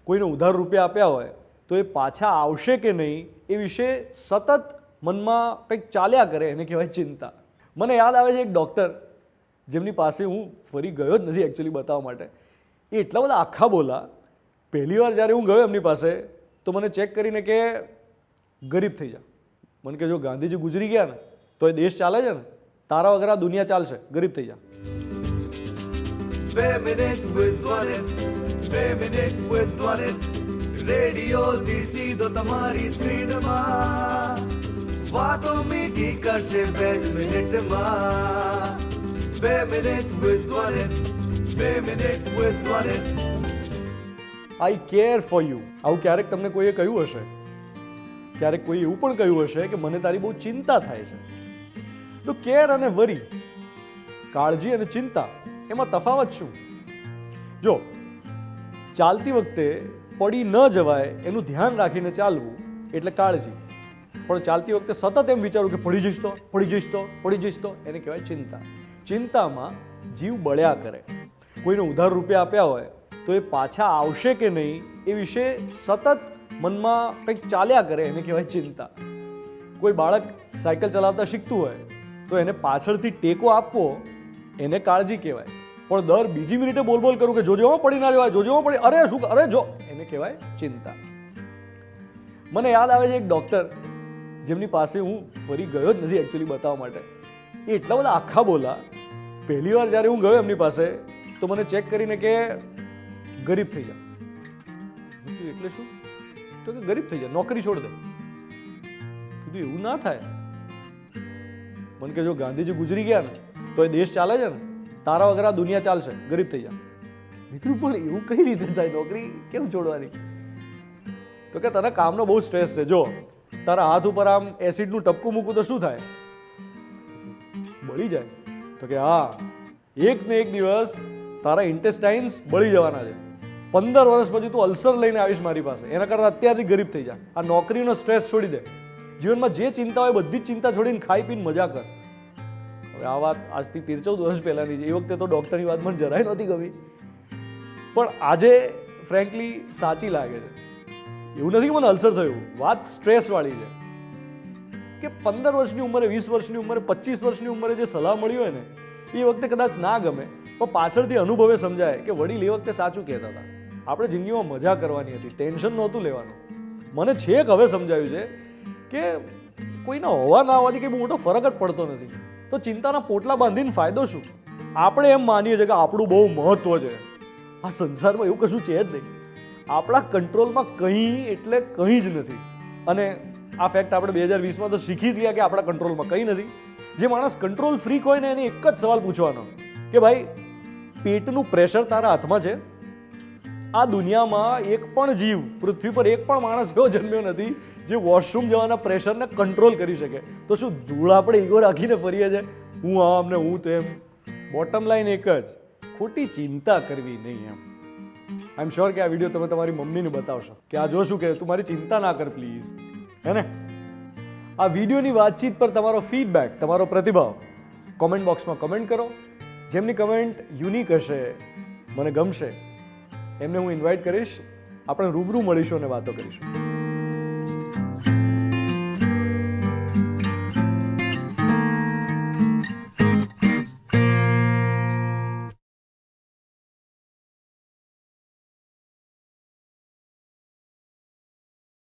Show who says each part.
Speaker 1: કોઈને ઉધાર રૂપિયા આપ્યા હોય તો એ પાછા આવશે કે નહીં એ વિશે સતત મનમાં કંઈક ચાલ્યા કરે, એને કહેવાય ચિંતા. મને યાદ આવે છે એક ડૉક્ટર જેમની પાસે હું ફરી ગયો જ નથી એકચ્યુઅલી બતાવવા માટે. એ એટલા બધા આખા બોલા. પહેલી વાર જ્યારે હું ગયો એમની પાસે તો મને ચેક કરીને કે ગરીબ થઈ જા. મને કે જો ગાંધીજી ગુજરી ગયા ને તો એ દેશ ચાલે છે ને, તારા વગર આ દુનિયા ચાલશે, ગરીબ થઈ જા.
Speaker 2: 2 minute with Dwanit, 2 minute with Dwanit, radio દીસી દો તમારી સ્ક્રીનમાં, વાતો મીઠી કરશે 2 મિનિટમાં. 2 minute with Dwanit, 2 minute with Dwanit.
Speaker 1: I care for you. આવું ક્યારેક તમને કોઈએ કહ્યું હશે, ક્યારેક કોઈ એવું પણ કહ્યું હશે કે મને તારી બહુ ચિંતા થાય છે. તો કેર અને વરી, કાળજી અને ચિંતા, એમાં તફાવત શું? જો ચાલતી વખતે પડી ન જવાય એનું ધ્યાન રાખીને ચાલવું એટલે કાળજી, પણ ચાલતી વખતે સતત એમ વિચારું કે પડી જઈશ તો, પડી જઈશ તો, પડી જઈશ તો, એને કહેવાય ચિંતા. ચિંતામાં જીવ બળ્યા કરે. કોઈને ઉધાર રૂપિયા આપ્યા હોય તો એ પાછા આવશે કે નહીં એ વિશે સતત મનમાં કંઈક ચાલ્યા કરે, એને કહેવાય ચિંતા. કોઈ બાળક સાયકલ ચલાવતા શીખતું હોય તો એને પાછળથી ટેકો આપવો એને કાળજી કહેવાય, પણ દર બીજી મિનિટે બોલ કરું કે જોજો પડી ના જવાય, જોજો પડી, અરે શું, અરે જો, એને કહેવાય ચિંતા. મને યાદ આવે છે એક ડૉક્ટર જેમની પાસે હું ફરી ગયો જ નથી એકચ્યુઅલી બતાવવા માટે. એ એટલા બધા આખા બોલા. પહેલી વાર જ્યારે હું ગયો એમની પાસે તો મને ચેક કરીને કે ગરીબ થઈ જા. એટલે શું? તો કે ગરીબ થઈ જા, નોકરી છોડ દે. કીધું એવું ના થાય. મને કે જો ગાંધીજી ગુજરી ગયા ને તો એ દેશ ચાલે છે ને, તારા વગર આ દુનિયા ચાલશે, ગરીબ થઈ જા. નીકળ્યું પણ એવું કઈ રીતે થાય? નોકરી કેમ છોડવાની? તો કે તને કામનો બહુ સ્ટ્રેસ છે, જો તારા હાથ ઉપર આમ એસિડનું ટપકું મૂકું તો શું થાય? બળી જાય. તો કે હા, એક ને એક દિવસ તારા ઇન્ટેસ્ટાઇન્સ બળી જવાના છે. 15 વર્ષ પછી તું અલ્સર લઈને આવીશ મારી પાસે, એના કરતાં અત્યારથી ગરીબ થઈ જા. આ નોકરીનો સ્ટ્રેસ છોડી દે. જીવનમાં જે ચિંતા હોય બધી જ ચિંતા છોડીને ખાઈ પીને મજા કર. હવે આ વાત આજથી 13-14 વર્ષ પહેલાની છે. એ વખતે તો ડૉક્ટરની વાત મને જરાય નહોતી ગમી, પણ આજે ફ્રેન્કલી સાચી લાગે છે. એવું નથી કે મને અલ્સર થયું, વાત સ્ટ્રેસવાળી છે કે 15 વર્ષની ઉંમરે, 20 વર્ષની ઉંમરે, 25 વર્ષની ઉંમરે જે સલાહ મળી હોય ને એ વખતે કદાચ ના ગમે, પણ પાછળથી અનુભવે સમજાય કે વડીલ એ વખતે સાચું કહેતા હતા. આપણે જિંદગીમાં મજા કરવાની હતી, ટેન્શન નહોતું લેવાનું. મને છેક હવે સમજાયું છે કે કોઈના હોવા ના હોવાથી કંઈ મોટો ફરક જ પડતો નથી. તો ચિંતાના પોટલા બાંધીને ફાયદો શું? આપણે એમ માનીએ છીએ કે આપણું બહુ મહત્વ છે. આ સંસારમાં એવું કશું છે જ નહીં. આપણા કંટ્રોલમાં કંઈ એટલે કંઈ જ નથી. અને આ ફેક્ટ આપણે 2020માં તો શીખી જ ગયા કે આપણા કંટ્રોલમાં કંઈ નથી. જે માણસ કંટ્રોલ ફ્રીક હોય ને એને એક જ સવાલ પૂછવાનો કે ભાઈ, પેટનું પ્રેશર તારા હાથમાં છે? આ દુનિયામાં એક પણ જીવ, પૃથ્વી પર એક પણ માણસ એવો જન્મ્યો નથી જે વોશરૂમ જવાના પ્રેશરને કંટ્રોલ કરી શકે. તો શું ધૂળ આપણે ઈગો રાખીને ફરીએ છીએ, હું આમ ને હું તેમ? બોટમ લાઈન એક જ, ખોટી ચિંતા કરવી નહીં. એમ આઈ એમ શ્યોર કે આ વિડીયો તમે તમારી મમ્મીને બતાવશો કે આ જોશું કે તું મારી ચિંતા ના કર પ્લીઝ, હે ને? આ વિડીયોની વાતચીત પર તમારો ફીડબેક, તમારો પ્રતિભાવ કોમેન્ટ બોક્સમાં કમેન્ટ કરો. જેમની કમેન્ટ યુનિક હશે, મને ગમશે, એમને હું ઇન્વાઇટ કરીશ. આપણે રૂબરૂ મળીશું અને વાતો કરીશું.